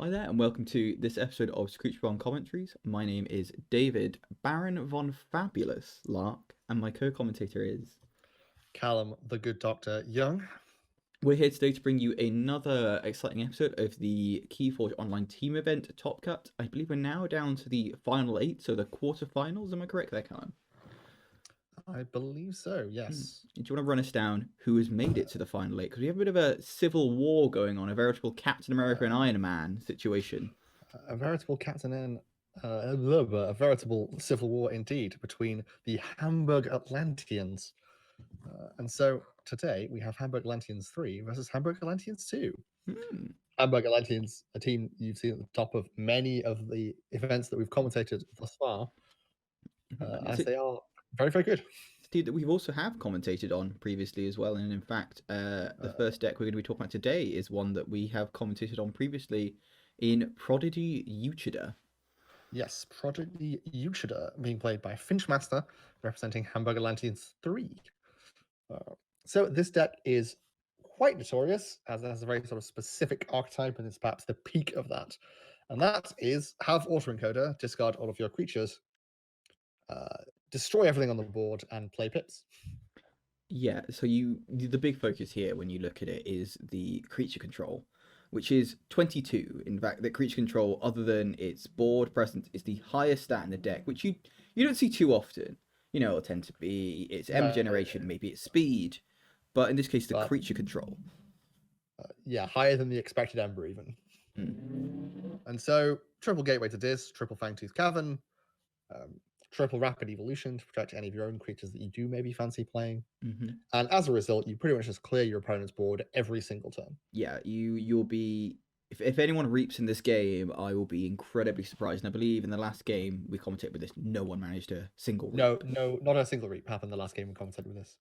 Hi there, and welcome to this episode of Screech Commentaries. My name is David Baron von Fabulous Lark, and my co-commentator is. Callum, the good doctor, Young. We're here today to bring you another exciting episode of the Keyforge online team event Top Cut. I believe we're now down to the final 8, so the quarterfinals. Am I correct there, Callum? I believe so, yes. Do you want to run us down who has made it to the final 8? Because we have a bit of a civil war going on, a veritable Captain America and Iron Man situation. A veritable Captain N, a veritable civil war indeed between the Hamburg Atlanteans. And so today we have Hamburg Atlanteans 3 versus Hamburg Atlanteans 2. Hmm. Hamburg Atlanteans, a team you've seen at the top of many of the events that we've commentated thus far, as they are very, very good. Team that we've also have commentated on previously as well, and in fact, the first deck we're going to be talking about today is one that we have commentated on previously in Prodigy Uchida. Yes, Prodigy Uchida being played by Finchmaster, representing Hamburg Atlanteans 3. So this deck is quite notorious, as it has a very sort of specific archetype, and it's perhaps the peak of that. And that is have Autoencoder, discard all of your creatures, destroy everything on the board, and play pips. Yeah, so the big focus here when you look at it is the creature control, which is 22. In fact, the creature control, other than its board presence, is the highest stat in the deck, which you don't see too often. You know, it'll tend to be its Ember generation, maybe its speed, but in this case, the creature control. Yeah, higher than the expected Ember even. And so, triple Gateway to Dis, triple Fangtooth Cavern, triple Rapid Evolution to protect any of your own creatures that you do maybe fancy playing. And as a result, you pretty much just clear your opponent's board every single turn. Yeah, you'll be... If anyone reaps in this game, I will be incredibly surprised. And I believe in the last game we commented with this, no one managed a single reap. No, not a single reap happened the last game we commented with this.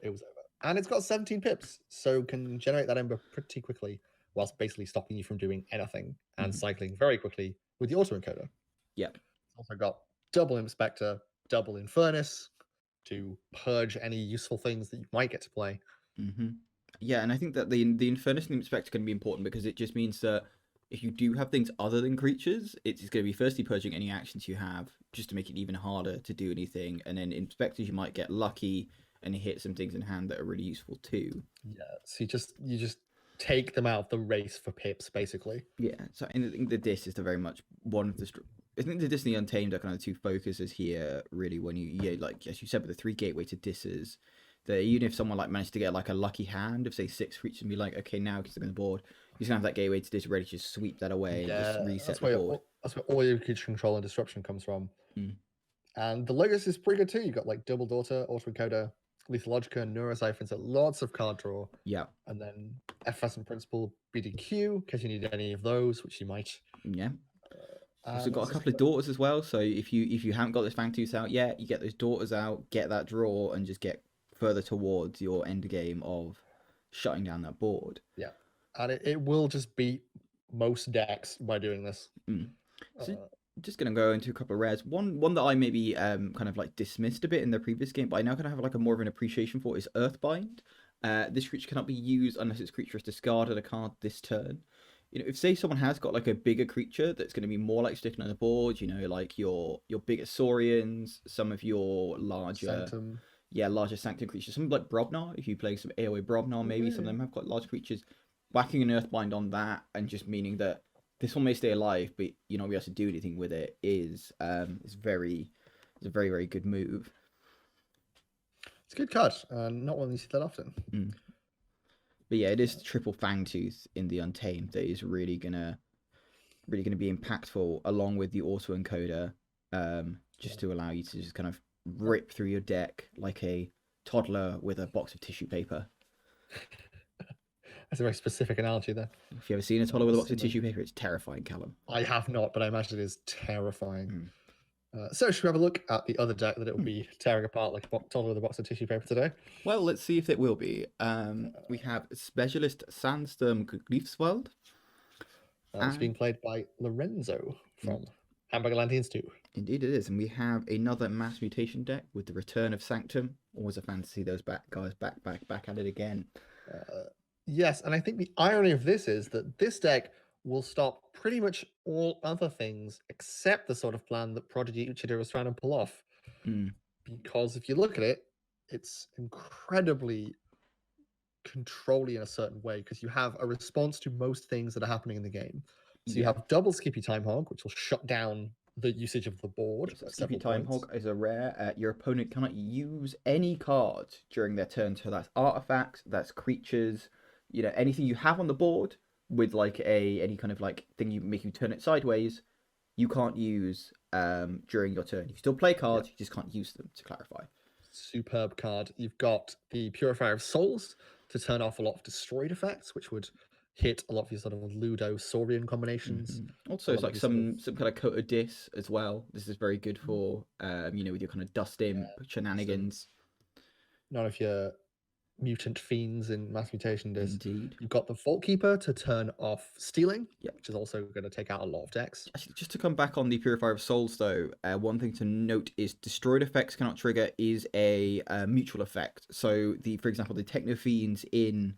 It was over. And it's got 17 pips, so can generate that Ember pretty quickly, whilst basically stopping you from doing anything and cycling very quickly with the Autoencoder. Yep. It's also got double Inspector, double Infernus to purge any useful things that you might get to play. Yeah, and I think that the Infernus and the Inspector can be important because it just means that if you do have things other than creatures, it's going to be firstly purging any actions you have just to make it even harder to do anything, and then Inspectors you might get lucky and hit some things in hand that are really useful too. Yeah, so you just take them out of the race for pips, basically. Yeah, so I think the Dis is the very much one of the... I think the Disney Untamed are kind of the two focuses here, really, when you, like, as you said, with the 3 gateway to Disses, that even if someone, like, managed to get, like, a lucky hand of, say, 6 creatures and be like, okay, now because they're on the board, he's going to have that gateway to Dis ready to just sweep that away and just reset the board. That's where all your creature control and disruption comes from. And the Logos is pretty good too. You've got, like, Double Daughter, Autoencoder, Lethal Logica, Neurosiphon, so lots of card draw. Yeah. And then Effervescent Principle, BDQ, in case you need any of those, which you might. Yeah. Also got a couple of daughters as well, so if you haven't got this Fangtooth out yet, you get those daughters out, get that draw, and just get further towards your end game of shutting down that board. Yeah, and it will just beat most decks by doing this. So just gonna go into a couple of rares. One that I maybe kind of like dismissed a bit in the previous game, but I now kind of have like a more of an appreciation for is Earthbind. This creature cannot be used unless its creature has discarded a card this turn. You know, if say someone has got like a bigger creature that's going to be more like sticking on the board, you know, like your bigger Saurians, some of your larger Sanctum. Larger Sanctum creatures, something like Brobnar. If you play some AoE Brobnar, maybe some of them have quite large creatures. Whacking an Earthbind on that and just meaning that this one may stay alive, but you know we have to do anything with it is a very very good move. It's a good card, not one you see that often. But yeah, it is triple Fangtooth in the Untamed that is really gonna be impactful, along with the Autoencoder, just to allow you to just kind of rip through your deck like a toddler with a box of tissue paper. That's a very specific analogy there. If you ever seen a toddler with a box of tissue paper, it's terrifying, Callum. I have not, but I imagine it is terrifying. So should we have a look at the other deck that it will be tearing apart like a toddler with a box of tissue paper today? Well, let's see if it will be. We have Specialist Sandstorm Gleefswald. It's being played by Lorenzo from Hamburg Atlanteans 2. Indeed it is. And we have another Mass Mutation deck with the return of Sanctum. Always a fan to see those guys back at it again. Yes, and I think the irony of this is that this deck will stop pretty much all other things except the sort of plan that Prodigy Uchida was trying to pull off. Mm. Because if you look at it, it's incredibly controlling in a certain way because you have a response to most things that are happening in the game. So you Yeah. have double Skippy Time Hog, which will shut down the usage of the board Yes, at Skippy several Time points. Hog is a rare. Your opponent cannot use any card during their turn. So that's artifacts, that's creatures, anything you have on the board with like any kind of like thing you make you turn it sideways, you can't use during your turn. You still play Yeah, cards, you just can't use them, to clarify. superb card. You've got the Purifier of Souls to turn off a lot of destroyed effects, which would hit a lot of your sort of Ludo Saurian combinations. Also, A it's lot of like your sort of some kind of KOTE dis as well. This is very good for with your kind of dust imp some shenanigans. none of your mutant fiends in mass mutation disc. Indeed. You've got the Vault Keeper to turn off stealing, Yep. which is also going to take out a lot of decks. Actually, just to come back on the Purifier of Souls, though, one thing to note is destroyed effects cannot trigger is a mutual effect. So, for example, the Techno Fiends in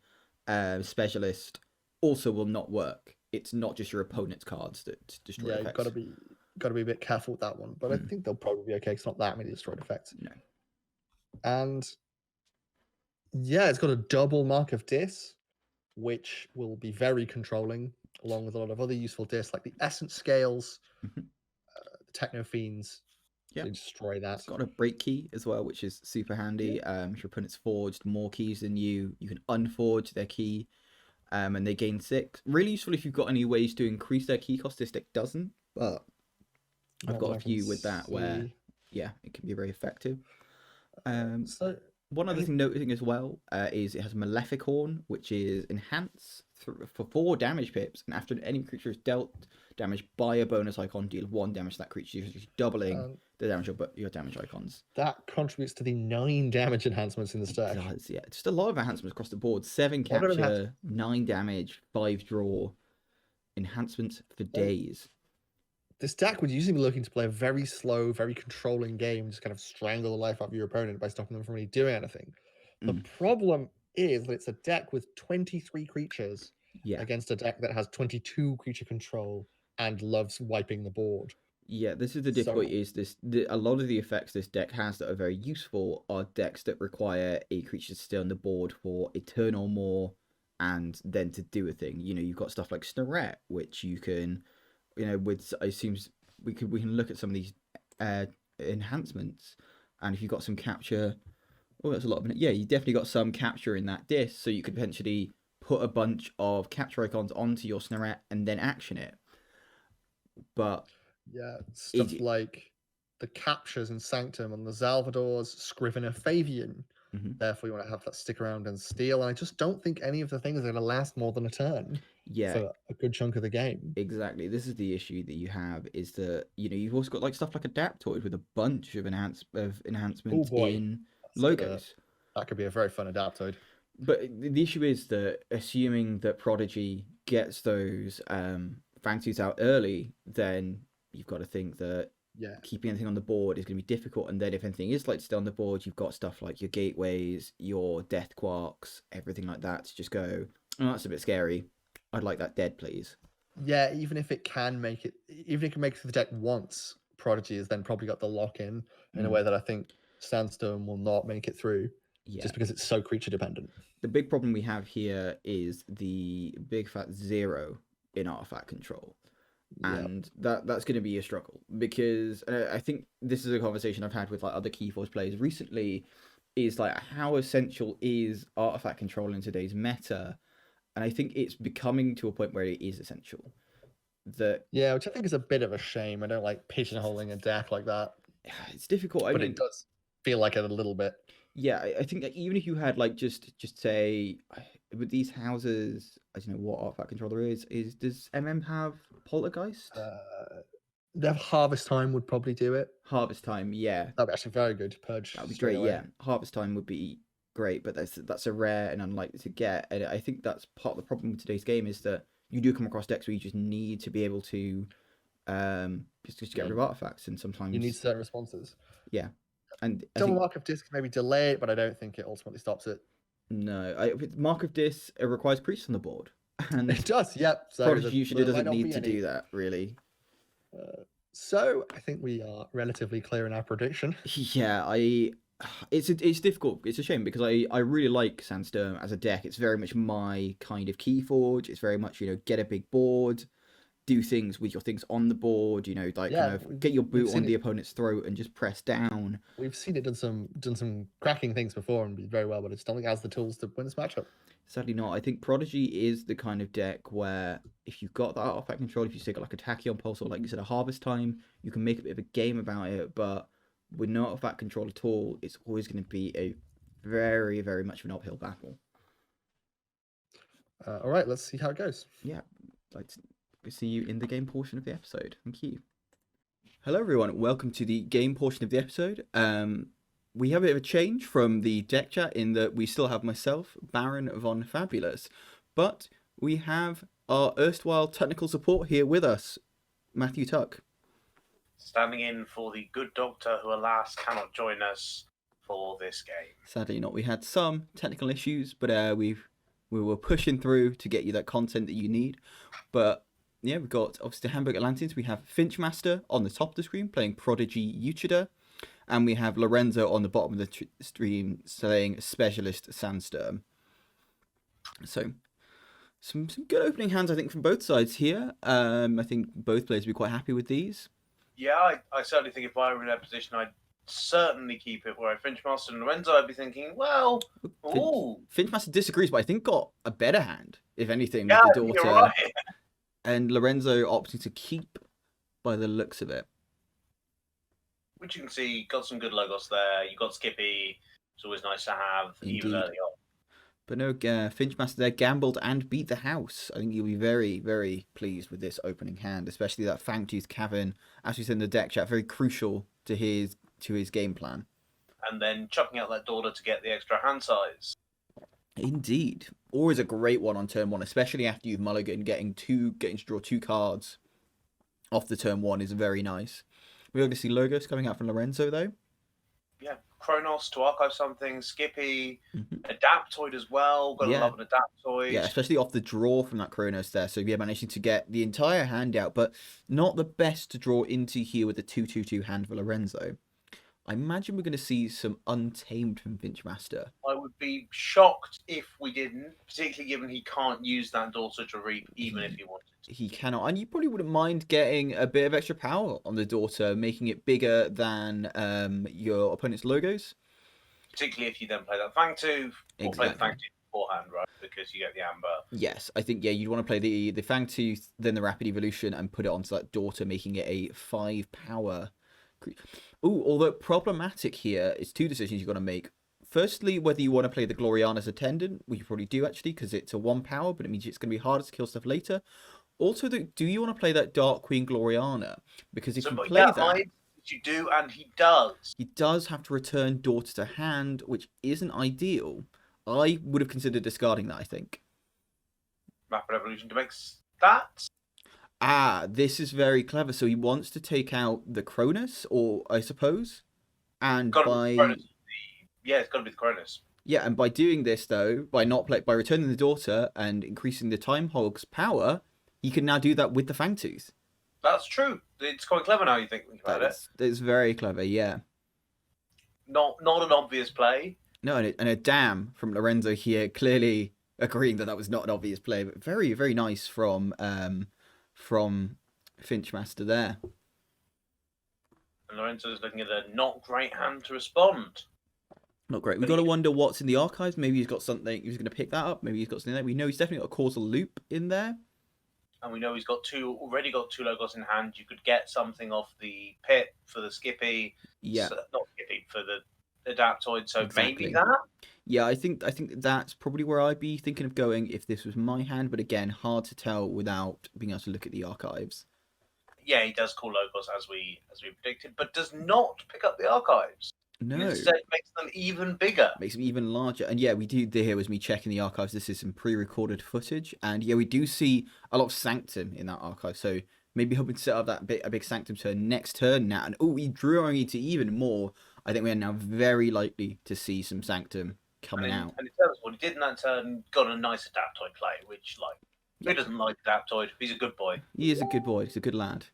Specialist also will not work. It's not just your opponent's cards that destroy Yeah, effects. got to be a bit careful with that one, but I think they'll probably be okay. It's not that many destroyed effects. No. And yeah, it's got a double Mark of Dis, which will be very controlling, along with a lot of other useful discs like the Essence Scales, the Techno Fiends. Yeah. To destroy that. It's got a break key as well, which is super handy. If your opponent's forged more keys than you can unforge their key, and they gain 6. Really useful if you've got any ways to increase their key cost. This deck doesn't, but I've got a few with that where, yeah, it can be very effective. So one other thing noting as well is it has Maleficorn, which is enhance for 4 damage pips, and after any creature is dealt damage by a bonus icon, deal 1 damage to that creature, just doubling the damage of your damage icons. That contributes to the 9 damage enhancements in the stack. It does, yeah. Just a lot of enhancements across the board. 7 capture, 9 damage, 5 draw. Enhancements for days. This deck would usually be looking to play a very slow, very controlling game, just kind of strangle the life out of your opponent by stopping them from really doing anything. The problem is that it's a deck with 23 creatures against a deck that has 22 creature control and loves wiping the board. Yeah, this is the difficulty. A lot of the effects this deck has that are very useful are decks that require a creature to stay on the board for a turn or more, and then to do a thing. You've got stuff like Snoret, which you can, with I assume we can look at some of these enhancements, and if you've got some capture, that's a lot of it. Yeah, you definitely got some capture in that disc, so you could potentially put a bunch of capture icons onto your Snoret and then action it. But yeah, stuff like the captures in Sanctum on the Salvador's Scrivener Fabian. Therefore, you want to have that stick around and steal. And I just don't think any of the things are going to last more than a turn. Yeah, for a good chunk of the game. Exactly. This is the issue that you have is that you've also got like stuff like Adaptoid with a bunch of enhancements in logos. That could be a very fun Adaptoid. But the issue is that assuming that Prodigy gets those fantasies out early, then you've got to think that keeping anything on the board is going to be difficult. And then if anything is like still on the board, you've got stuff like your Gateways, your Death Quarks, everything like that to just go, oh, that's a bit scary. I'd like that dead, please. Yeah, even if it can make it through the deck once, Prodigy has then probably got the lock-in in a way that I think Sandstone will not make it through. Yeah. Just because it's so creature dependent. The big problem we have here is the big fat 0 in artifact control. And that's going to be a struggle because I think this is a conversation I've had with like other Keyforge players recently, is like how essential is artifact control in today's meta? And I think it's becoming to a point where it is essential. Yeah, which I think is a bit of a shame. I don't like pigeonholing a deck like that. It's difficult. But it does feel like it a little bit. Yeah, I think that even if you had like just say with these houses, I don't know what artifact control there is. Does have Poltergeist? They have Harvest Time would probably do it. Harvest Time, yeah. That'd be actually very good to purge. That'd be great, yeah. Harvest Time would be great, but that's a rare and unlikely to get. And I think that's part of the problem with today's game is that you do come across decks where you just need to be able to just get rid of artifacts, and sometimes you need certain responses. Yeah. And double Mark of Disc maybe delay it, but I don't think it ultimately stops it. No, Mark of Disc, it requires priests on the board. And It does, yep. So Prodigy usually there might doesn't not need be to any. do that, really. So I think we are relatively clear in our prediction. Yeah, it's difficult. It's a shame because I really like Sandstorm as a deck. It's very much my kind of Keyforge. It's very much, get a big board, do things with your things on the board, like kind Yeah, of get your we've boot seen on the it. opponent's throat and just press down. We've seen it done some cracking things before and be very well, but it still has the tools to win this matchup. Sadly not. I think Prodigy is the kind of deck where if you've got that off-back control, if you stick like a Tachyon Pulse or like you said a Harvest Time, you can make a bit of a game about it. But with no off-back control at all, it's always going to be a very, very much of an uphill battle. All right, let's see how it goes. Yeah, I'd like to see you in the game portion of the episode. Thank you. Hello everyone, welcome to the game portion of the episode. We have a bit of a change from the deck chat in that we still have myself, Baron von Fabulous, but we have our erstwhile technical support here with us, Matthew Tuck. Standing in for the good doctor who, alas, cannot join us for this game. Sadly not. We had some technical issues, but we were pushing through to get you that content that you need. But yeah, we've got obviously Hamburg Atlanteans. We have Finchmaster on the top of the screen playing Prodigy Uchida. And we have Lorenzo on the bottom of the stream saying Specialist Sandstorm. So some good opening hands, I think, from both sides here. I think both players will be quite happy with these. Yeah, I certainly think if I were in that position, I'd certainly keep it. Where I Finchmaster and Lorenzo, I'd be thinking, well, ooh. Finchmaster disagrees, but I think got a better hand, if anything, Yeah, with the daughter. you're right. And Lorenzo opting to keep by the looks of it. Which you can see, got some good logos there. You got Skippy. It's always nice to have, Indeed. even early on. But no, Finchmaster there gambled and beat the house. I think you'll be very, very pleased with this opening hand, especially that Fangtooth Cavern, as we said in the deck chat, very crucial to his game plan. And then chucking out that daughter to get the extra hand size. Indeed. Always a great one on turn one, especially after you've mulligan. Getting to draw 2 cards off the turn 1 is very nice. We're going to see logos coming out from Lorenzo, though. Yeah, Kronos to archive something, Skippy, Adaptoid as well. Gotta love an Adaptoid. Yeah, especially off the draw from that Kronos there. So yeah, managing to get the entire hand out, but not the best to draw into here with the 2/2/2 hand for Lorenzo. I imagine we're going to see some Untamed from Finchmaster. I would be shocked if we didn't, particularly given he can't use that daughter to reap even if he wanted to. He cannot, and you probably wouldn't mind getting a bit of extra power on the daughter, making it bigger than your opponent's logos. Particularly if you then play that Fangtooth, or play the Fangtooth beforehand, right? Because you get the Amber. Yes, I think, you'd want to play the Fangtooth, then the Rapid Evolution, and put it onto that daughter, making it a 5 power. Ooh, although problematic here is 2 decisions you've got to make. Firstly, whether you want to play the Gloriana's Attendant, which you probably do actually, because it's a 1 power, but it means it's going to be harder to kill stuff later. Also, do you want to play that Dark Queen Gloriana? Because if you play that... You do, and he does. He does have to return daughter to hand, which isn't ideal. I would have considered discarding that, I think. Rapid Evolution to make that? Ah, this is very clever. So he wants to take out the Cronus, or I suppose, and yeah, it's got to be the Cronus. Yeah, and by doing this though, by returning the daughter and increasing the Time Hog's power, he can now do that with the Fangtooth. That's true. It's quite clever now you think about it. It's very clever, yeah. Not an obvious play. No, and a damn from Lorenzo here, clearly agreeing that was not an obvious play, but very, very nice from Finchmaster there. And Lorenzo's looking at a not great hand to respond. Not great. We've got to wonder what's in the archives. Maybe he's got something. He's going to pick that up. Maybe he's got something there. We know he's definitely got a causal loop in there. And we know he's already got 2 logos in hand. You could get something off the pit for the Skippy. Yeah. Not Skippy, for the Adaptoid. So exactly. Maybe that? Yeah, I think that's probably where I'd be thinking of going if this was my hand. But again, hard to tell without being able to look at the archives. Yeah, he does call logos as we predicted, but does not pick up the archives. No. Instead, makes them even bigger. Makes them even larger. And yeah, we do. Here was me checking the archives. This is some pre-recorded footage. And yeah, we do see a lot of Sanctum in that archive. So maybe hoping to set up a big Sanctum turn next turn now. And we drawing to even more. I think we are now very likely to see some Sanctum coming out. And in terms of what he did in that turn, got a nice Adaptoid play, which, Who doesn't like Adaptoid? He's a good boy. He is a good boy. He's a good lad.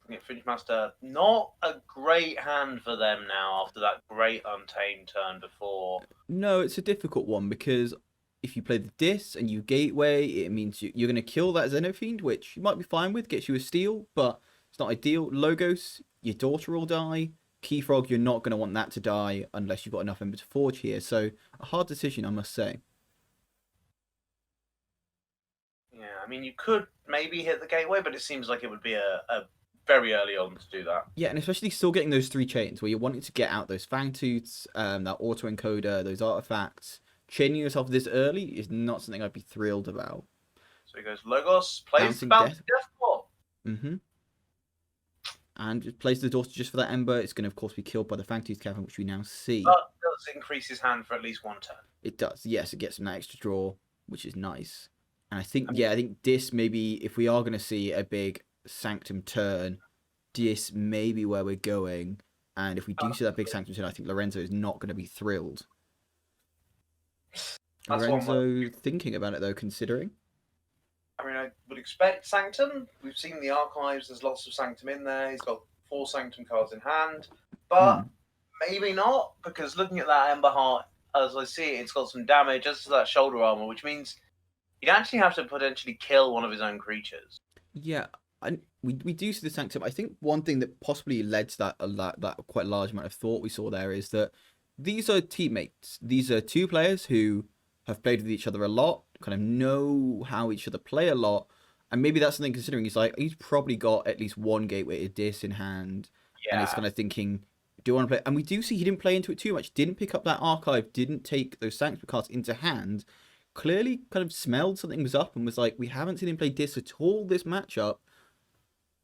Yeah, Finchmaster, not a great hand for them now after that great Untamed turn before. No, it's a difficult one because if you play the Dis and you Gateway, it means you're going to kill that Xenofiend, which you might be fine with, gets you a steal, but it's not ideal. Logos, your daughter will die. Keyfrog, you're not going to want that to die unless you've got enough Ember to Forge here. So, a hard decision, I must say. Yeah, I mean, you could maybe hit the Gateway, but it seems like it would be a very early on to do that. Yeah, and especially still getting those 3 chains where you're wanting to get out those Fangtooths, that auto-encoder, those artifacts. Chaining yourself this early is not something I'd be thrilled about. So he goes Logos, plays Bouncing Death Claw. Mm-hmm. And it plays the daughter just for that Ember. It's going to, of course, be killed by the Fangtooth Cavern, which we now see. But it does increase his hand for at least 1 turn. It does, yes. It gets him that extra draw, which is nice. And I think Dis maybe, if we are going to see a big Sanctum turn, Dis may be where we're going. And if we do see that big Sanctum turn, I think Lorenzo is not going to be thrilled. Lorenzo thinking about it, though, considering. I mean, I would expect Sanctum. We've seen the archives. There's lots of Sanctum in there. He's got 4 Sanctum cards in hand. But maybe not, because looking at that Ember Heart, as I see it, it's got some damage just to that shoulder armor, which means he'd actually have to potentially kill one of his own creatures. Yeah, we do see the Sanctum. I think one thing that possibly led to that quite large amount of thought we saw there is that these are teammates. These are 2 players who have played with each other a lot, kind of know how each other play a lot, and maybe that's something considering he's probably got at least 1 Gateway Dis in hand, and it's kind of thinking, do I want to play? And we do see he didn't play into it too much, didn't pick up that archive, didn't take those Sanctum cards into hand, clearly kind of smelled something was up and was like, we haven't seen him play Dis at all this matchup.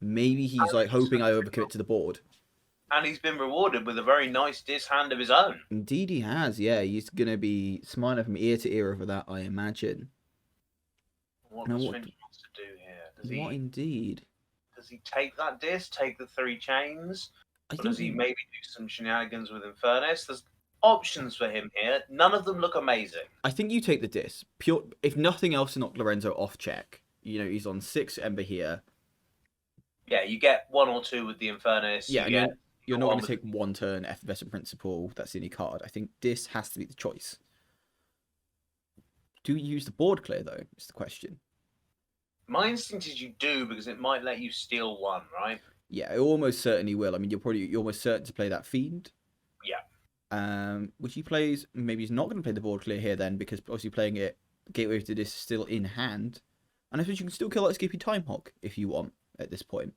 Maybe he's like hoping I overcommit to the board. And he's been rewarded with a very nice Dis hand of his own. Indeed he has, yeah. He's going to be smiling from ear to ear over that, I imagine. What does Finch wants to do here? What indeed? Does he take that Dis, take the 3 chains? Or does he maybe do some shenanigans with Infernus? There's options for him here. None of them look amazing. I think you take the Dis. Pure, if nothing else to knock Lorenzo off check. You know, he's on 6 Ember here. Yeah, you get 1 or 2 with the Infernus. Yeah, you're not going to take 1 turn Effervescent Principle. That's the only card. I think Dis has to be the choice. Do you use the board clear, though, is the question. My instinct is you do, because it might let you steal 1, right? Yeah, it almost certainly will. I mean, you're almost certain to play that Fiend. Yeah. Which he plays, maybe he's not going to play the board clear here then, because obviously playing it, Gateway to Dis is still in hand. And I suppose you can still kill that Escaping Time Hawk if you want at this point.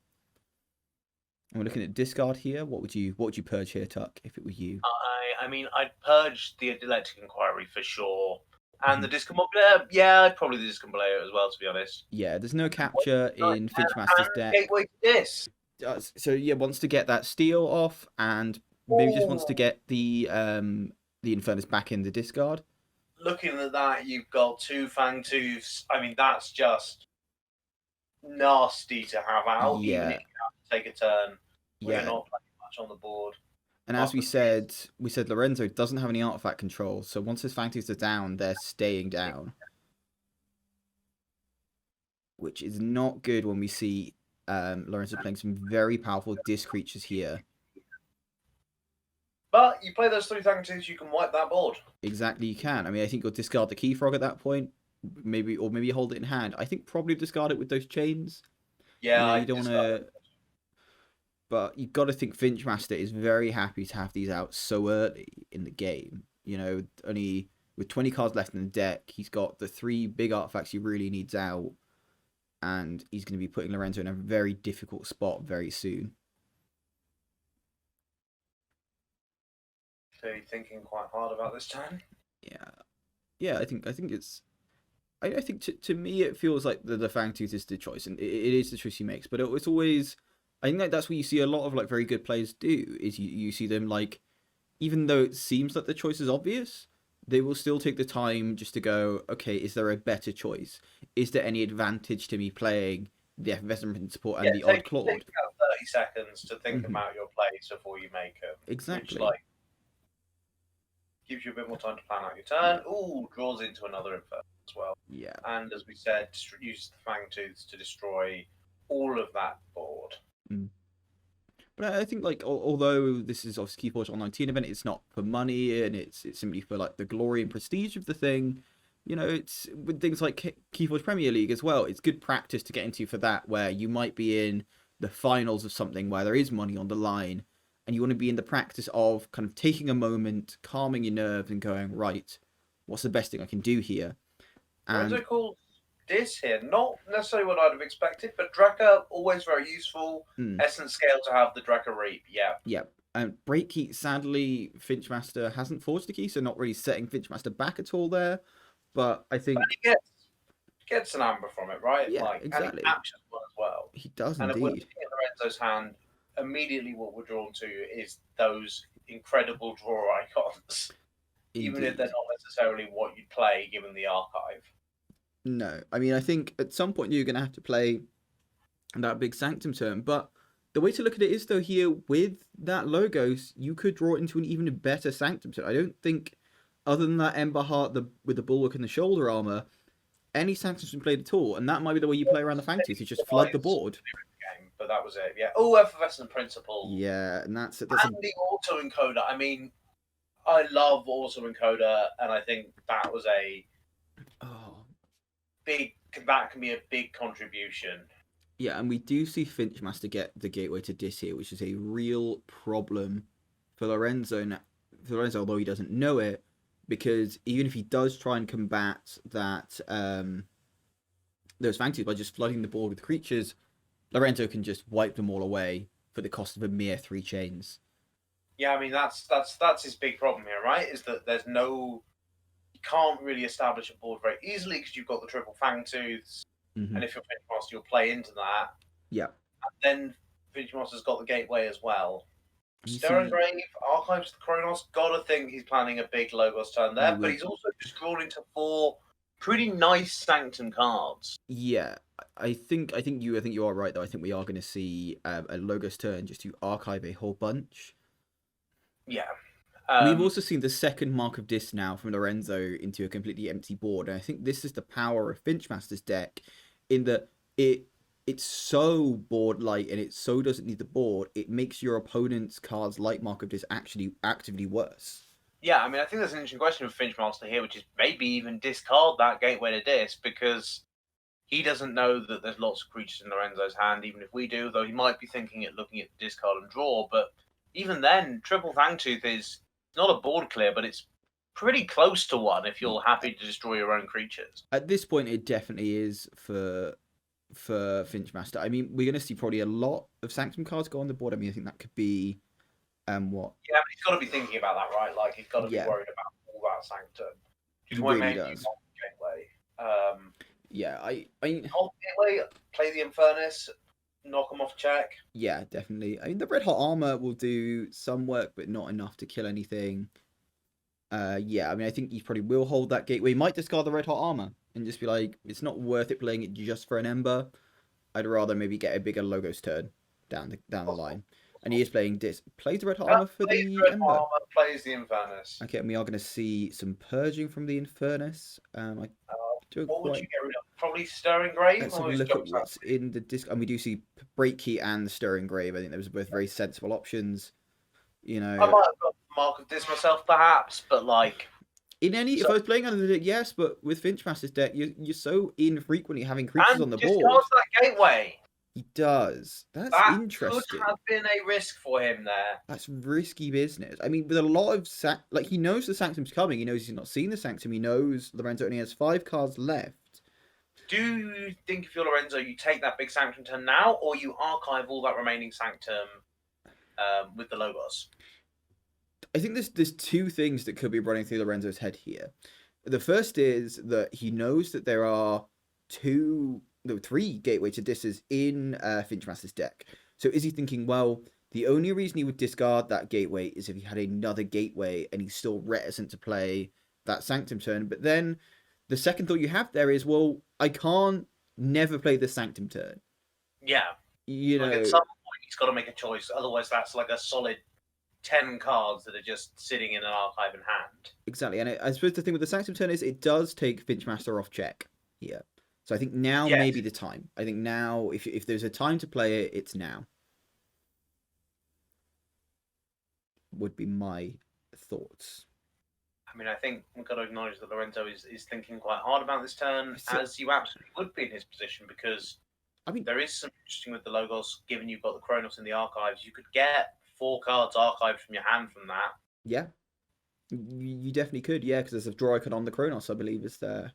And we're looking at discard here. What would you purge here, Tuck, if it were you? I mean, I'd purge the Electric Inquiry for sure. And the Discombobulator, yeah, I'd probably the Discombobulator as well, to be honest. Yeah, there's no capture in Finchmaster's deck. Gateway to Dis. So yeah, wants to get that steal off, and maybe just wants to get the Infernus back in the discard. Looking at that, you've got 2 Fangtooths. I mean, that's just nasty to have out. Yeah. Even if you have to take a turn. We're not playing much on the board. And as we said Lorenzo doesn't have any artifact control, so once his Fangtooths are down, they're staying down. Which is not good when we see Lorenzo playing some very powerful Dis creatures here. But you play those 3 Fangtooths, you can wipe that board. Exactly, you can. I mean, I think you'll discard the Keyfrog at that point. Maybe hold it in hand. I think probably discard it with those chains. Yeah, you don't want to. But you've got to think Finchmaster is very happy to have these out so early in the game. You know, only with 20 cards left in the deck, he's got the 3 big artifacts he really needs out. And he's going to be putting Lorenzo in a very difficult spot very soon. So you're thinking quite hard about this turn? Yeah, I think it's... I think to me it feels like the Fangtooth is the choice, and it is the choice he makes. But it's always... I think that's what you see a lot of very good players do, is you see them even though it seems like the choice is obvious, they will still take the time just to go, okay, is there a better choice? Is there any advantage to me playing the Effervescent Principle and the Odd Claude? Take about 30 seconds to think about your plays before you make them. Exactly. Which, gives you a bit more time to plan out your turn. Ooh, draws into another Infernus. as well. Yeah. And as we said, uses the Fangtooths to destroy all of that board. But I think, like, although this is obviously Keyforge Online Team event, it's not for money, and it's simply for, like, the glory and prestige of the thing. You know, it's with things like Keyforge Premier League as well. It's good practice to get into for that, where you might be in the finals of something where there is money on the line, and you want to be in the practice of kind of taking a moment, calming your nerves, and going, right, what's the best thing I can do here? And Lorenzo called this here, not necessarily what I'd have expected, but Drekka, always very useful. Essence scale to have the Drekka Reap, yeah. Yeah. And break key, sadly, Finchmaster hasn't forged the key, so not really setting Finchmaster back at all there. But I think... But he gets an amber from it, right? Yeah, like, exactly. And he captures one as well. He does and indeed. And if we're looking at Lorenzo's hand, immediately what we're drawn to is those incredible draw icons. Indeed. Even if they're not necessarily what you'd play, given the archive. No. I mean, I think at some point you're going to have to play that big Sanctum turn, but the way to look at it is, though, here, with that Logos, you could draw it into an even better Sanctum turn. I don't think, other than that Ember Heart with the Bulwark and the Shoulder Armor, any Sanctum's been played at all, and that might be the way you play around the Fangtooth, you just flood the board. But that was it, yeah. Oh, Effervescent Principle. Yeah, and that's it. And the Auto-Encoder. I mean, I love Auto-Encoder, and I think that was that can be a big contribution. Yeah, and we do see Finchmaster get the gateway to Dis here, which is a real problem for Lorenzo, although he doesn't know it, because even if he does try and combat that those Fangtooth by just flooding the board with creatures, Lorenzo can just wipe them all away for the cost of a mere 3 chains. Yeah, I mean that's his big problem here, right? Is that you can't really establish a board very easily because you've got the triple Fangtooths. And if you're Finchmaster, you'll play into that. Yeah. And then Finchmaster's got the gateway as well. Stirring Grave, Archives the Kronos, gotta think he's planning a big Logos turn there, but he's also just drawn into 4 pretty nice Sanctum cards. Yeah, I think you are right, though. I think we are going to see a Logos turn just to archive a whole bunch. Yeah. We've also seen the second Mark of Dis now from Lorenzo into a completely empty board, and I think this is the power of Finchmaster's deck, in that it's so board light and it so doesn't need the board, it makes your opponent's cards like Mark of Dis actually actively worse. Yeah, I mean, I think there's an interesting question with Finchmaster here, which is maybe even discard that gateway to Dis, because he doesn't know that there's lots of creatures in Lorenzo's hand, even if we do, though he might be thinking at looking at discard and draw, but even then, Triple Fangtooth is not a board clear, but it's pretty close to one if you're happy to destroy your own creatures. At this point, it definitely is for Finchmaster. I mean, we're going to see probably a lot of Sanctum cards go on the board. I mean, I think that could be what? Yeah, but he's got to be thinking about that, right? Like, he's got to be worried about all that Sanctum. He really does. Gateway. Yeah, I mean... Gateway, play the Infernus, knock him off check. Yeah, definitely. I mean, the Red Hot Armor will do some work, but not enough to kill anything. Yeah, I mean, I think he probably will hold that gateway. He might discard the Red Hot Armor and just be like, it's not worth it playing it just for an Ember. I'd rather maybe get a bigger Logos turn down the line. And he is playing Dis. Plays the Red Hot Armor for the Ember. Armor, plays the Infernus. Okay, and we are going to see some purging from the Infernus. What would you get rid of? Probably Stirring Grave? Let's have a look at what's in the disc. And we do see Break Key and the Stirring Grave. I think those are both very sensible options. You know, I might have got Mark of Dis myself, perhaps, but like... if I was playing under the deck, yes, but with Finchmaster's deck, you're so infrequently having creatures on the board. And discards that gateway. He does. That's interesting. Could have been a risk for him there. That's risky business. I mean, with a lot of... he knows the Sanctum's coming. He knows he's not seen the Sanctum. He knows Lorenzo only has 5 cards left. Do you think if you're Lorenzo, you take that big Sanctum turn now, or you archive all that remaining Sanctum with the Logos? I think there's 2 things that could be running through Lorenzo's head here. The first is that he knows that there are 3 gateway to Disses in Finchmaster's deck. So is he thinking, well, the only reason he would discard that gateway is if he had another gateway and he's still reticent to play that Sanctum turn? But then the second thought you have there is, well, I can't never play the Sanctum turn. Yeah. You know, at some point he's got to make a choice. Otherwise, that's like a solid 10 cards that are just sitting in an archive in hand. Exactly, and I suppose the thing with the Sanctum turn is it does take Finchmaster off check here. So I think now Yes. may be the time. I think now, if there's a time to play it, it's now. Would be my thoughts. I mean, I think we've got to acknowledge that Lorenzo is thinking quite hard about this turn, So- as you absolutely would be in his position, because I mean, there is some interesting with the Logos, given you've got the Kronos in the archives. You could get 4 cards archived from your hand from that. yeah, you definitely could, yeah, because there's a draw icon on the Kronos, I believe, is there.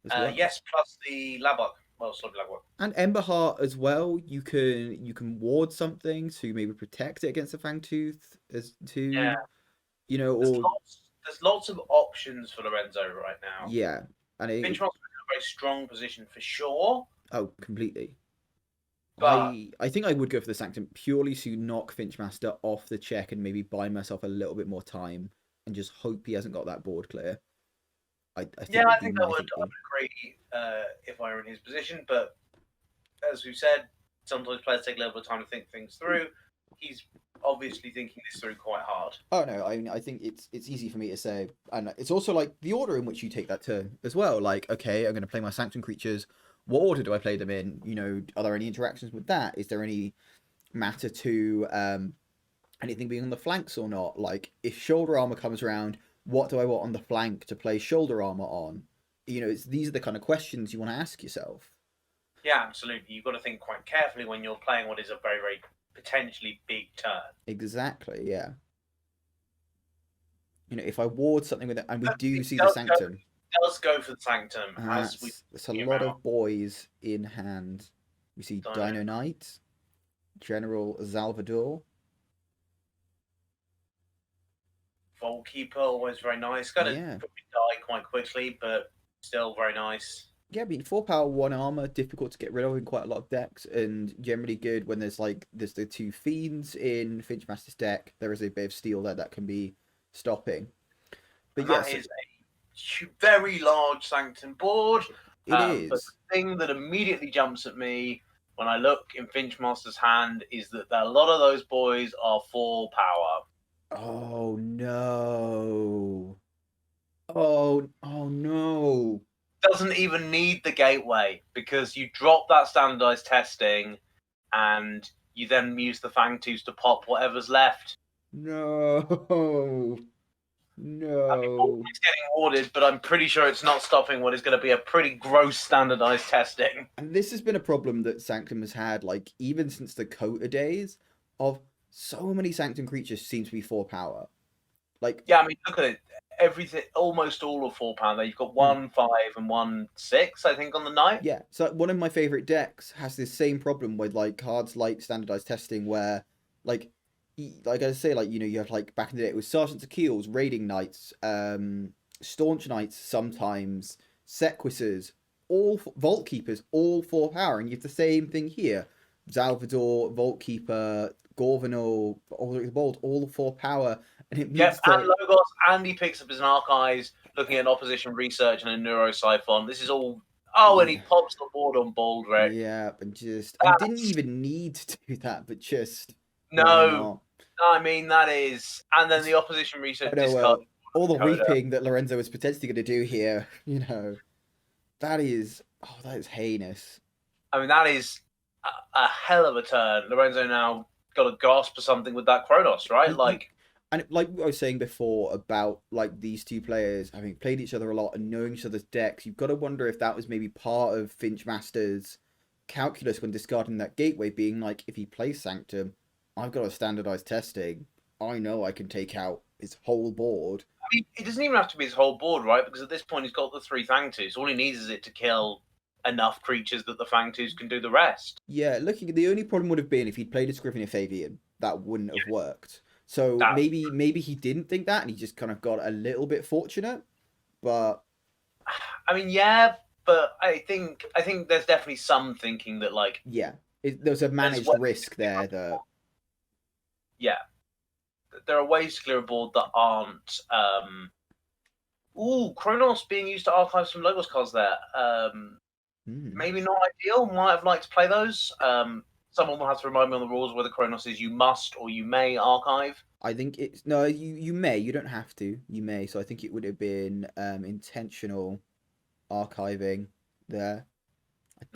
As well. Yes, plus the Labok. Well, sorry, Labok. And Emberheart as well. You can ward something to maybe protect it against a Fangtooth as to, Yeah. you know, There's or lots of options for Lorenzo right now. yeah, and Finchmaster's in a very strong position for sure. oh, completely. But I think I would go for the Sanctum purely to knock Finchmaster off the check and maybe buy myself a little bit more time and just hope he hasn't got that board clear. I think yeah, I would be think my I would thinking. agree if I were in his position. But as we've said, sometimes players take a little bit of time to think things through. He's obviously thinking this through quite hard. Oh no, I mean I think it's easy for me to say, and it's also like the order in which you take that turn as well. Like, okay, I'm going to play my Sanctum creatures. What order do I play them in? You know, are there any interactions with that? Is there any matter to anything being on the flanks or not? Like, if shoulder armor comes around, what do I want on the flank to play shoulder armor on? You know, these are the kind of questions you want to ask yourself. Yeah, absolutely. You've got to think quite carefully when you're playing what is a very, very potentially big turn. Exactly, yeah. You know, if I ward something with it, and we do see the does Sanctum. Does go for the Sanctum. It's a lot of boys in hand. We see Dino Knight, General Salvador. Vault Keeper, always very nice. Gonna Yeah. probably die quite quickly, but still very nice. Yeah, I mean, 4 power, 1 armor, difficult to get rid of in quite a lot of decks, and generally good when there's the 2 fiends in Finchmaster's deck. There is a bit of steel there that can be stopping. But That is a very large Sanctum board. It is. But the thing that immediately jumps at me when I look in Finchmaster's hand is that a lot of those boys are 4 power. Oh no! Oh no! Doesn't even need the gateway because you drop that standardized testing, and you then use the Fangtooth to pop whatever's left. No. No. I mean, it's getting awarded, but I'm pretty sure it's not stopping what is going to be a pretty gross standardized testing. And this has been a problem that Sanctum has had, like, even since the KOTE days, of so many Sanctum creatures seem to be 4 power. Like, yeah, I mean, look at it. Everything, almost all of 4 power. You've got 1 5 and 1 6, I think, on the night. Yeah, so one of my favorite decks has this same problem with like cards like standardized testing, where like I say, like, you know, you have like back in the day it was Sergeants of Keels, Raiding Knights, Staunch Knights, sometimes Sequisers, all Vault Keepers, all 4 power, and you have the same thing here. Salvador, Vault Keeper, Gorvenal, Aldrich the Bold, all 4 power. And it means and Logos, and he picks up his archives, looking at opposition research and a neurosyphon. This is all. Oh, and he pops the board on Baldrick. Yeah, and just I didn't even need to do that, but just no. I mean, that is, and then the opposition research discard. All the reaping that Lorenzo is potentially going to do here, you know, that is heinous. I mean, that is a hell of a turn. Lorenzo now got a gasp for something with that Kronos, right? And like I was saying before about like these two players having played each other a lot and knowing each other's decks, you've got to wonder if that was maybe part of Finchmaster's calculus when discarding that gateway, being like, if he plays Sanctum, I've got a standardized testing. I know I can take out his whole board. I mean, it doesn't even have to be his whole board, right? Because at this point, he's got the 3 Fangtooths. All he needs is it to kill enough creatures that the Fangtooths can do the rest. Yeah, the only problem would have been if he'd played a Scrivener Fabian. That wouldn't have worked. So maybe he didn't think that, and he just kind of got a little bit fortunate. But I mean, yeah, but I think there's definitely some thinking that, like, there's a managed risk there. That there are ways to clear a board that aren't. Kronos being used to archive some Logos cards there. Maybe not ideal. Might have liked to play those. someone will have to remind me on the rules whether Kronos is you must or you may archive. I think it's no. You may. You don't have to. You may. So I think it would have been intentional archiving there.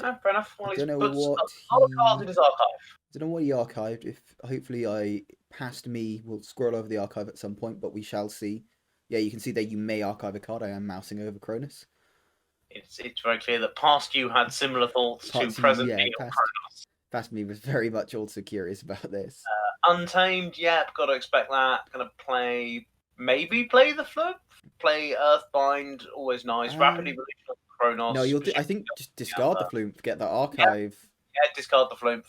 No, fair enough. Well, I he's don't know put what a lot of cards in his archive. I don't know what he archived. If hopefully I past me will scroll over the archive at some point, but we shall see. Yeah, you can see that you may archive a card. I am mousing over Cronus. It's very clear that past you had similar thoughts to present me on Kronos. Past me was very much also curious about this. Untamed, yep, got to expect that. Gonna maybe play the Flip, play Earthbind, always nice. Rapid Evolution of Kronos. No, I think just discard the Flume, get that archive. Yeah, discard the Flume,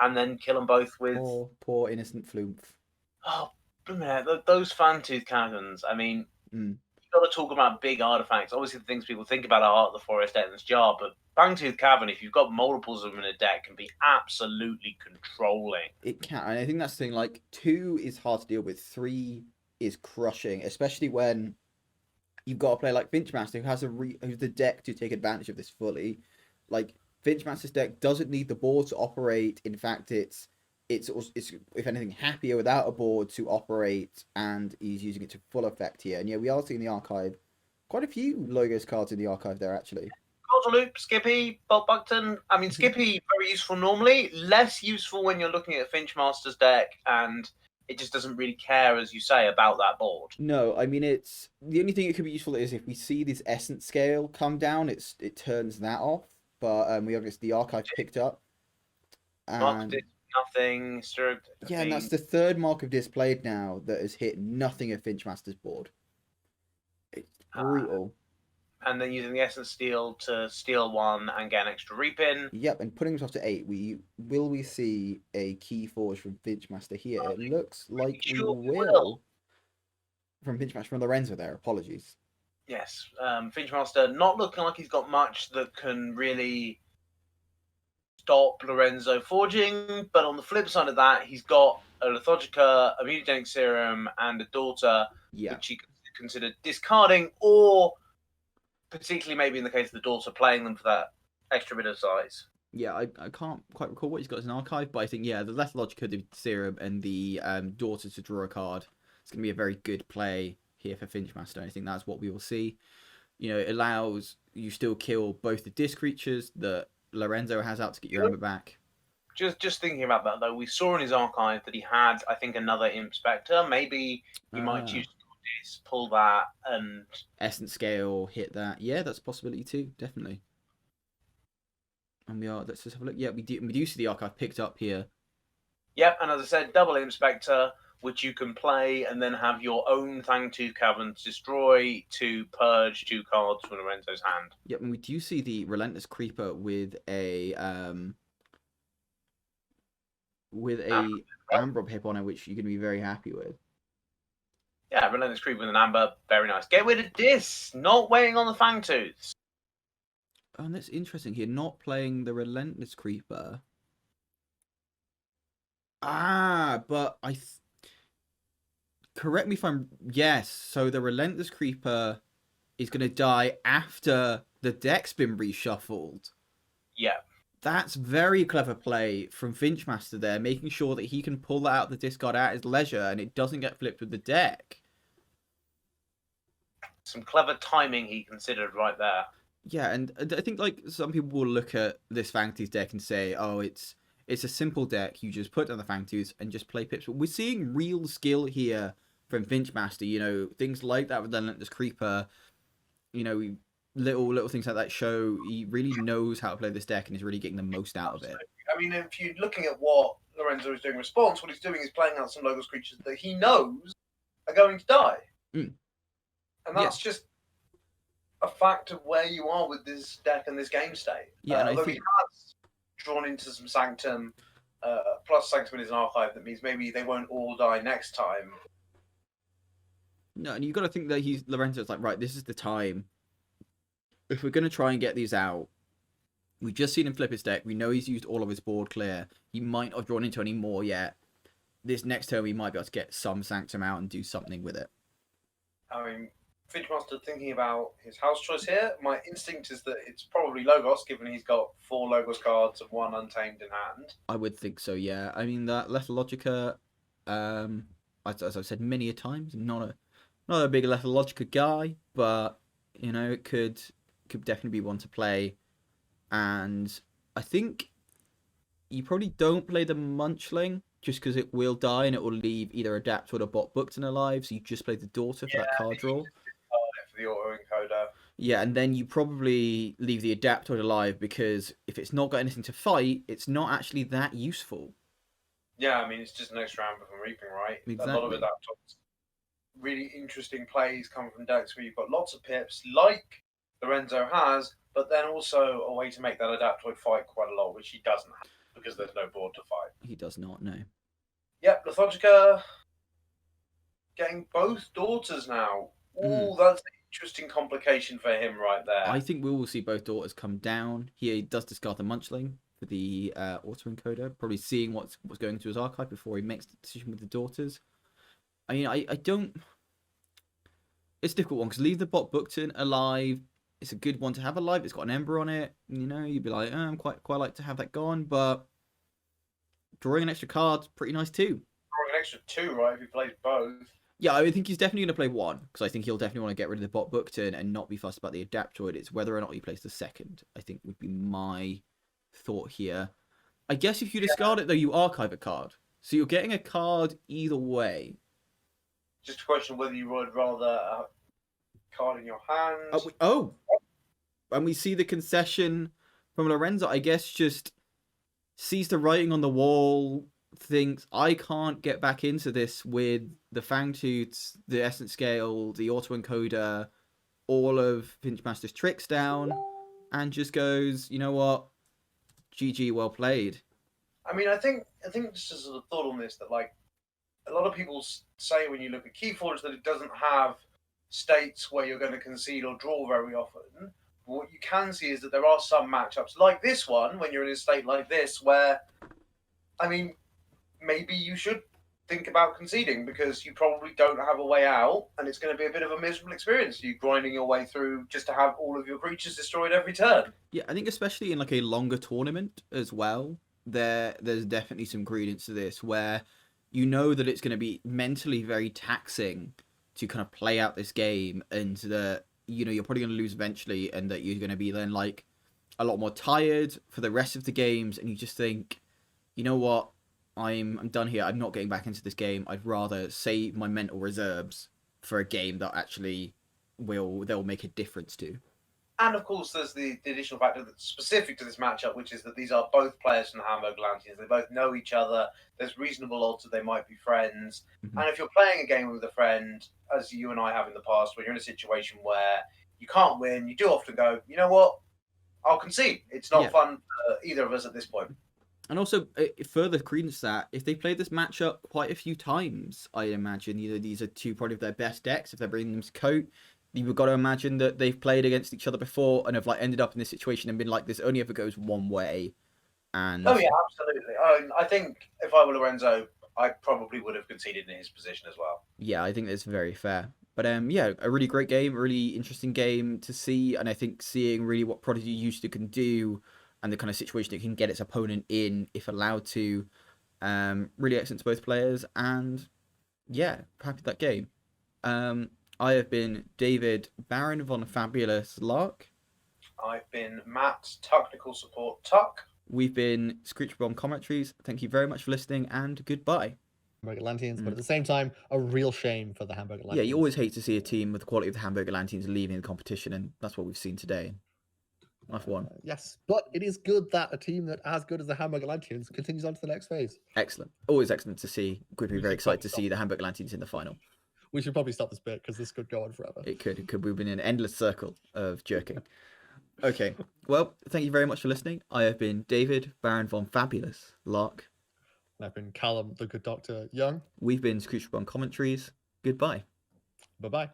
and then kill them both with poor innocent Flume. Oh, man, those Fangtooth Caverns. I mean, you've got to talk about big artifacts. Obviously, the things people think about are Heart of the Forest, Ethan's Jar, but Fangtooth Cavern, if you've got multiples of them in a deck, can be absolutely controlling. It can, and I think that's the thing. Like 2 is hard to deal with. 3 is crushing, especially when you've got a player like Finchmaster who has who's the deck to take advantage of this fully. Like Finchmaster's deck doesn't need the board to operate. In fact, it's if anything happier without a board to operate, and he's using it to full effect here. And yeah, we are seeing the archive. Quite a few Logos cards in the archive there actually. Loop, Skippy, Bob Buckton. I mean, Skippy very useful normally, less useful when you're looking at Finchmaster's deck, and it just doesn't really care, as you say, about that board. No, I mean it's the only thing it could be useful is if we see this essence scale come down, it turns that off. But we obviously the archive picked up. And nothing. Yeah, and that's the 3rd mark of displayed now that has hit nothing of Finchmaster's board. It's brutal. And then using the Essence Steel to steal 1 and get an extra Reapin. Yep, and putting himself to 8. Will we see a Keyforge from Finchmaster here? It looks like we will. From Finchmaster, from Lorenzo there. Apologies. Yes, Finchmaster not looking like he's got much that can really stop Lorenzo forging, but on the flip side of that, he's got a Lithogica, a Mutagenic Serum, and a Daughter, which he considered discarding, or particularly maybe in the case of the Daughter, playing them for that extra bit of size. Yeah, I can't quite recall what he's got as an archive, but I think, yeah, the Lithogica, the Serum, and the Daughter to draw a card, it's going to be a very good play here for Finchmaster. I think that's what we will see. You know, it allows you still kill both the disc creatures that Lorenzo has out to get your Ember back. Just thinking about that, though, we saw in his archive that he had, I think, another Imp Spectre. Maybe he might choose to pull that and Essence Scale, hit that. Yeah, that's a possibility too, definitely. And let's just have a look. Yeah, we do see the archive picked up here. Yep, and as I said, double Imp Spectre, which you can play and then have your own Fangtooth Caverns destroy to purge 2 cards from Lorenzo's hand. Yep, and we do see the Relentless Creeper with a Amber hip on it, which you're going to be very happy with. Yeah, Relentless Creeper with an Amber, very nice. Get rid of this, not waiting on the Fangtooths. Oh, and that's interesting here, not playing the Relentless Creeper. But correct me if I'm... Yes, so the Relentless Creeper is going to die after the deck's been reshuffled. Yeah. That's very clever play from Finchmaster there, making sure that he can pull that out of the discard at his leisure and it doesn't get flipped with the deck. Some clever timing he considered right there. Yeah, and I think like some people will look at this Fangtooth deck and say, oh, it's a simple deck. You just put down the Fangtooths and just play pips. But we're seeing real skill here from Finchmaster. You know, things like that with Relentless Creeper. You know, little things like that show he really knows how to play this deck and is really getting the most out of it. I mean, if you're looking at what Lorenzo is doing in response, what he's doing is playing out some Logos creatures that he knows are going to die. And that's just a fact of where you are with this deck and this game state. Yeah, although he has drawn into some Sanctum, plus Sanctum in his archive, that means maybe they won't all die next time. No, and you've got to think that Lorenzo's like, right, this is the time. If we're going to try and get these out, we've just seen him flip his deck. We know he's used all of his board clear. He might not have drawn into any more yet. This next turn, we might be able to get some Sanctum out and do something with it. I mean, Finchmaster thinking about his house choice here, my instinct is that it's probably Logos, given he's got 4 Logos cards and 1 Untamed in hand. I would think so, yeah. I mean, that Lethal Logica, as I've said many a times, not a big Lethal Logica guy, but it could definitely be one to play. And I think you probably don't play the Munchling just because it will die and it will leave either Adapt or Book-Bukton alive. So you just play the Daughter for that card draw. For the auto encoder. Yeah, and then you probably leave the Adaptoid alive because if it's not got anything to fight, it's not actually that useful. Yeah, I mean, it's just an extra amber from Reaping, right? Exactly. A lot of Adaptoids. Really interesting plays come from decks where you've got lots of pips, like Lorenzo has, but then also a way to make that Adaptoid fight quite a lot, which he doesn't have because there's no board to fight. He does not, no. Yep, Lithogica getting both Daughters now. Ooh, that's an interesting complication for him right there. I think we will see both Daughters come down. He does discard the Munchling for the autoencoder, probably seeing what's going to his archive before he makes the decision with the Daughters. I mean, I don't... It's a difficult one, because leave the Bob-Bukton alive. It's a good one to have alive. It's got an Ember on it. You'd be like, I'm quite like to have that gone, but drawing an extra card's pretty nice too. Drawing an extra 2, right, if he plays both. Yeah, I think he's definitely going to play 1, because I think he'll definitely want to get rid of the Bob-Bukton and not be fussed about the Adaptoid. It's whether or not he plays the second, I think would be my thought here. I guess if you discard it, though, you archive a card. So you're getting a card either way. Just a question of whether you would rather a card in your hand. And we see the concession from Lorenzo, I guess, just sees the writing on the wall, thinks, I can't get back into this with the Fangtooths, the Essence Scale, the autoencoder, all of Finchmaster's tricks down, and just goes, you know what, GG, well played. I mean, I think just as a thought on this, that like a lot of people say when you look at Keyforge that it doesn't have states where you're going to concede or draw very often. But what you can see is that there are some matchups like this one when you're in a state like this where, I mean, maybe you should think about conceding because you probably don't have a way out and it's going to be a bit of a miserable experience, you grinding your way through just to have all of your creatures destroyed every turn. Yeah, I think especially in like a longer tournament as well, there's definitely some credence to this where you know that it's going to be mentally very taxing to kind of play out this game and that, you're probably going to lose eventually and that you're going to be then like a lot more tired for the rest of the games and you just think, you know what, I'm done here. I'm not getting back into this game. I'd rather save my mental reserves for a game that actually they'll make a difference to. And of course, there's the additional factor that's specific to this matchup, which is that these are both players from the Hamburg Atlanteans. They both know each other. There's reasonable odds that they might be friends. Mm-hmm. And if you're playing a game with a friend, as you and I have in the past, when you're in a situation where you can't win, you do often go, you know what, I'll concede. It's not fun for either of us at this point. And also, further credence that, if they played this matchup quite a few times, I imagine, these are two probably of their best decks, if they're bringing them to KOTE, you've got to imagine that they've played against each other before and have like ended up in this situation and been like, this only ever goes one way. And oh yeah, absolutely. I think if I were Lorenzo, I probably would have conceded in his position as well. Yeah, I think that's very fair. But yeah, a really great game, a really interesting game to see, and I think seeing really what Prodigy used to can do and the kind of situation it can get its opponent in if allowed to, really excellent to both players, and yeah, happy with that game. I have been David Baron von Fabulous Lark. I've been Matt, technical support Tuck. We've been Screech Bomb Commentaries. Thank you very much for listening, and goodbye. Hamburg Atlanteans, but at the same time, a real shame for the Hamburg Atlanteans. Yeah, you always hate to see a team with the quality of the Hamburg Atlanteans leaving the competition, and that's what we've seen today. I've won. Yes, but it is good that a team that as good as the Hamburg Atlanteans continues on to the next phase. Excellent. Always excellent to see. Could be very excited to see the Hamburg Atlanteans in the final. We should probably stop this bit because this could go on forever. It could. It could. We've been in an endless circle of jerking. Okay. Well, thank you very much for listening. I have been David Baron von Fabulous Lark. And I've been Callum, the good Dr. Young. We've been Screech Bomb Commentaries. Goodbye. Bye-bye.